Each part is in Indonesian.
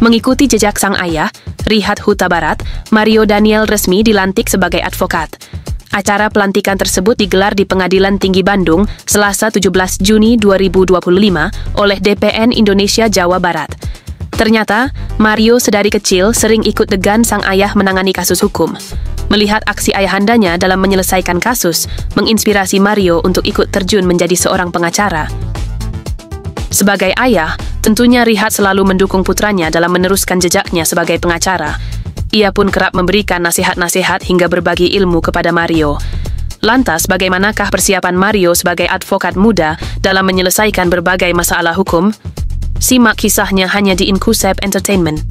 Mengikuti jejak sang ayah, Rihat Huta Barat, Mario Daniel resmi dilantik sebagai advokat. Acara pelantikan tersebut digelar di Pengadilan Tinggi Bandung, Selasa 17 Juni 2025 oleh DPN Indonesia Jawa Barat. Ternyata, Mario sedari kecil sering ikut degan sang ayah menangani kasus hukum. Melihat aksi ayahandanya dalam menyelesaikan kasus, menginspirasi Mario untuk ikut terjun menjadi seorang pengacara. Sebagai ayah, tentunya Rihat selalu mendukung putranya dalam meneruskan jejaknya sebagai pengacara. Ia pun kerap memberikan nasihat-nasihat hingga berbagi ilmu kepada Mario. Lantas, bagaimanakah persiapan Mario sebagai advokat muda dalam menyelesaikan berbagai masalah hukum? Simak kisahnya hanya di Inkusep Entertainment.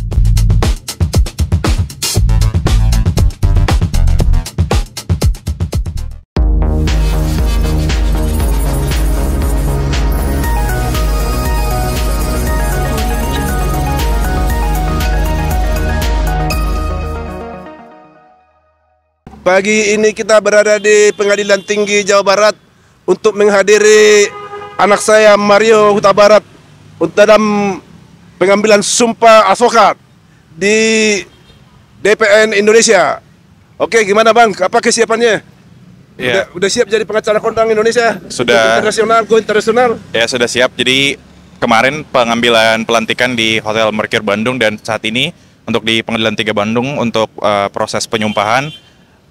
Pagi ini kita berada di Pengadilan Tinggi Jawa Barat untuk menghadiri anak saya Mario Huta Barat dalam pengambilan sumpah advokat di DPN Indonesia. Oke, gimana Bang? Apa kesiapannya? Ya. Udah siap jadi pengacara kondang Indonesia? Sudah. Internasional, go internasional? Ya, sudah siap. Jadi kemarin pengambilan pelantikan di Hotel Mercure Bandung dan saat ini untuk di Pengadilan Tinggi Bandung untuk proses penyumpahan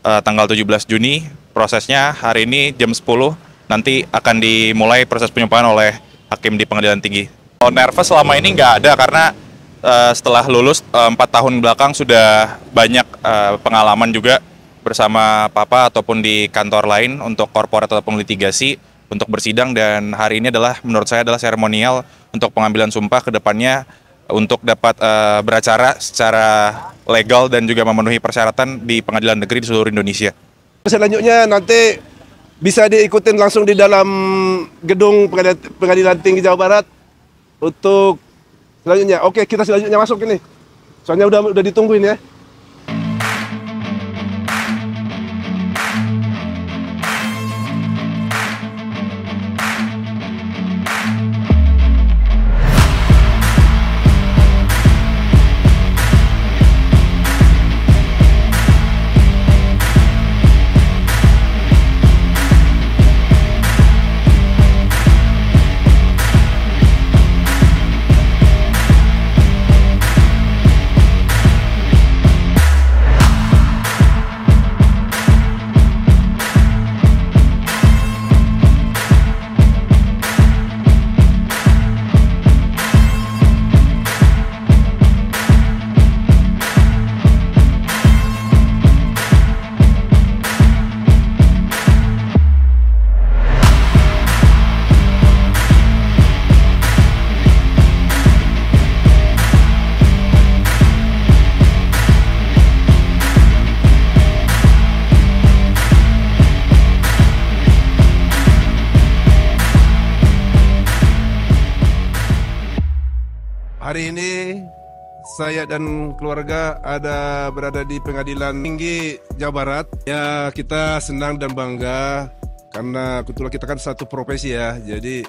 tanggal 17 Juni. Prosesnya hari ini jam 10 nanti akan dimulai proses penyumpahan oleh hakim di Pengadilan Tinggi. Nervous selama ini nggak ada karena setelah lulus 4 tahun belakang sudah banyak pengalaman juga bersama papa ataupun di kantor lain untuk korporat ataupun litigasi untuk bersidang, dan hari ini adalah menurut saya adalah seremonial untuk pengambilan sumpah ke depannya untuk dapat beracara secara legal dan juga memenuhi persyaratan di pengadilan negeri di seluruh Indonesia. Selanjutnya nanti bisa diikutin langsung di dalam gedung Pengadilan Tinggi Jawa Barat untuk selanjutnya. Oke, kita selanjutnya masuk ini. Soalnya udah ditungguin ya. Hari ini saya dan keluarga berada di Pengadilan Tinggi Jawa Barat. Ya, kita senang dan bangga karena kebetulan kita kan satu profesi ya. Jadi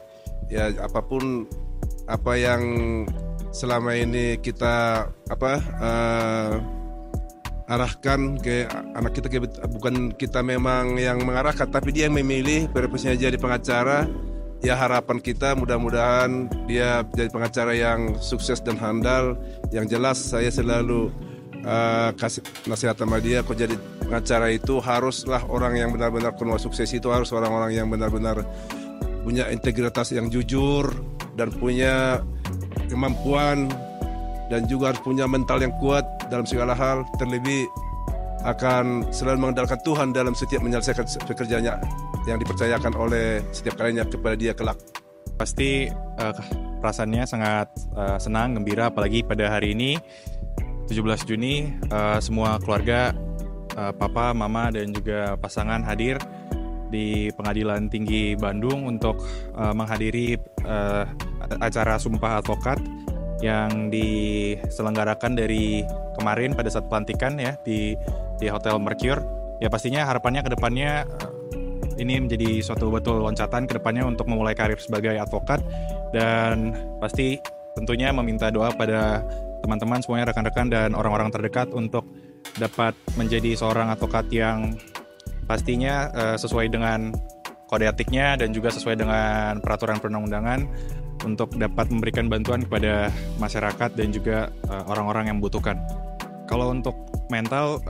ya apapun apa yang selama ini kita arahkan ke anak kita, bukan kita memang yang mengarahkan, tapi dia yang memilih profesinya jadi pengacara. Ya, harapan kita mudah-mudahan dia jadi pengacara yang sukses dan handal. Yang jelas saya selalu kasih nasihat sama dia, kok jadi pengacara itu haruslah orang yang benar-benar kenal sukses, itu harus orang-orang yang benar-benar punya integritas yang jujur dan punya kemampuan dan juga harus punya mental yang kuat dalam segala hal, terlebih akan selalu mengandalkan Tuhan dalam setiap menyelesaikan pekerjaannya yang dipercayakan oleh setiap kalinya kepada dia kelak. Pasti perasaannya sangat senang, gembira, apalagi pada hari ini 17 Juni semua keluarga, papa, mama dan juga pasangan hadir di Pengadilan Tinggi Bandung untuk menghadiri acara sumpah advokat yang diselenggarakan dari kemarin pada saat pelantikan ya di Hotel Mercure. Ya pastinya harapannya ke depannya ini menjadi suatu betul loncatan ke depannya untuk memulai karir sebagai advokat, dan pasti tentunya meminta doa pada teman-teman semuanya, rekan-rekan dan orang-orang terdekat untuk dapat menjadi seorang advokat yang pastinya sesuai dengan kode etiknya dan juga sesuai dengan peraturan perundang-undangan untuk dapat memberikan bantuan kepada masyarakat dan juga orang-orang yang membutuhkan. Kalau untuk mental,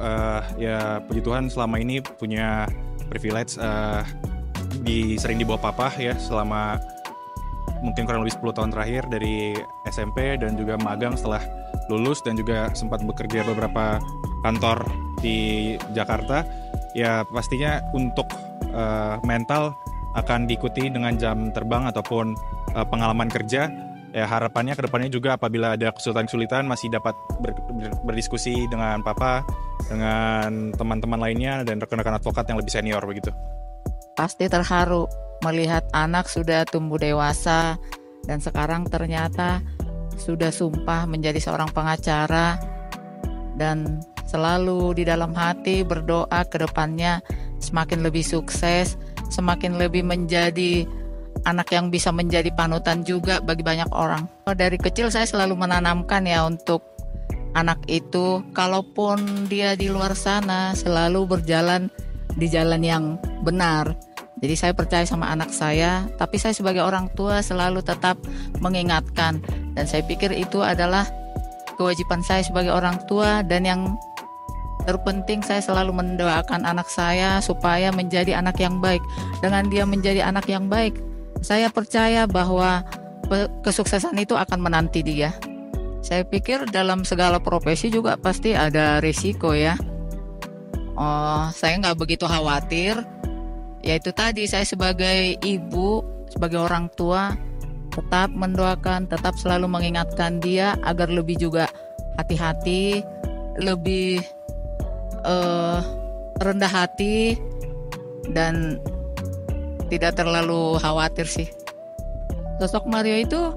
ya puji Tuhan selama ini punya privilege sering dibawa papa ya selama mungkin kurang lebih 10 tahun terakhir dari SMP dan juga magang setelah lulus dan juga sempat bekerja beberapa kantor di Jakarta. Ya pastinya untuk mental akan diikuti dengan jam terbang ataupun pengalaman kerja. Ya harapannya kedepannya juga apabila ada kesulitan-kesulitan masih dapat berdiskusi dengan papa, dengan teman-teman lainnya dan rekan-rekan advokat yang lebih senior begitu. Pasti terharu melihat anak sudah tumbuh dewasa dan sekarang ternyata sudah sumpah menjadi seorang pengacara dan selalu di dalam hati berdoa ke depannya semakin lebih sukses, semakin lebih menjadi anak yang bisa menjadi panutan juga bagi banyak orang. Dari kecil saya selalu menanamkan ya untuk anak itu, kalaupun dia di luar sana selalu berjalan di jalan yang benar. Jadi saya percaya sama anak saya, tapi saya sebagai orang tua selalu tetap mengingatkan. Dan saya pikir itu adalah kewajiban saya sebagai orang tua, dan yang terpenting saya selalu mendoakan anak saya supaya menjadi anak yang baik. Dengan dia menjadi anak yang baik, saya percaya bahwa kesuksesan itu akan menanti dia. Saya pikir dalam segala profesi juga pasti ada risiko ya. Saya nggak begitu khawatir. Yaitu tadi saya sebagai ibu, sebagai orang tua, tetap mendoakan, tetap selalu mengingatkan dia agar lebih juga hati-hati, lebih rendah hati, dan tidak terlalu khawatir sih. Sosok Mario itu,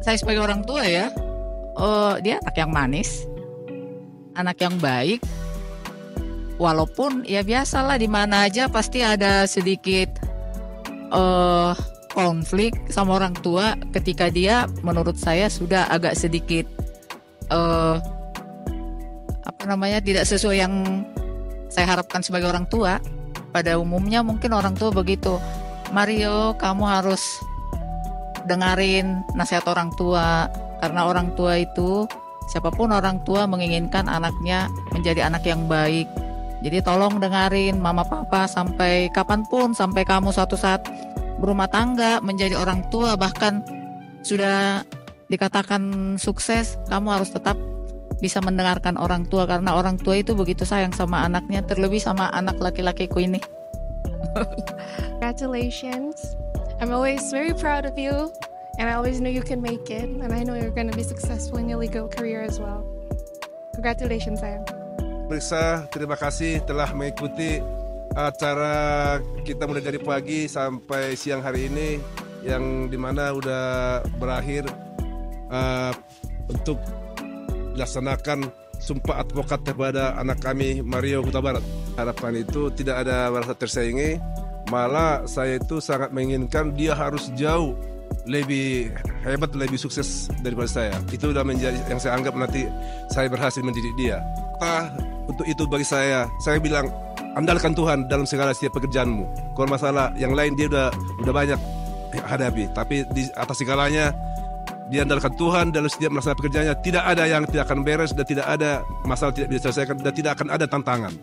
saya sebagai orang tua ya, dia anak yang manis, anak yang baik. Walaupun ya biasalah di mana aja pasti ada sedikit konflik sama orang tua ketika dia menurut saya sudah agak sedikit tidak sesuai yang saya harapkan sebagai orang tua. Pada umumnya mungkin orang tua begitu, Mario kamu harus dengarin nasihat orang tua, karena orang tua itu, siapapun orang tua menginginkan anaknya menjadi anak yang baik. Jadi tolong dengarin mama papa sampai kapanpun, sampai kamu suatu saat berumah tangga, menjadi orang tua, bahkan sudah dikatakan sukses, kamu harus tetap bisa mendengarkan orang tua, karena orang tua itu begitu sayang sama anaknya, terlebih sama anak laki-lakiku ini. Congratulations. I'm always very proud of you, and I always know you can make it, and I know you're going to be successful in your legal career as well. Congratulations, sayang. Periksa, terima kasih telah mengikuti acara kita mulai dari pagi sampai siang hari ini, yang dimana udah berakhir untuk dilaksanakan sumpah advokat kepada anak kami Mario Huta Barat. Harapan itu tidak ada merasa tersaingi, malah saya itu sangat menginginkan dia harus jauh lebih hebat, lebih sukses daripada saya. Itu sudah menjadi yang saya anggap nanti saya berhasil mendidik dia. Untuk itu bagi saya bilang, andalkan Tuhan dalam segala setiap pekerjaanmu. Kalau masalah yang lain dia udah banyak hadapi, tapi di atas segalanya dia andalkan Tuhan dalam setiap melaksanakan pekerjaannya. Tidak ada yang tidak akan beres, dan tidak ada masalah tidak bisa diselesaikan, dan tidak akan ada tantangan.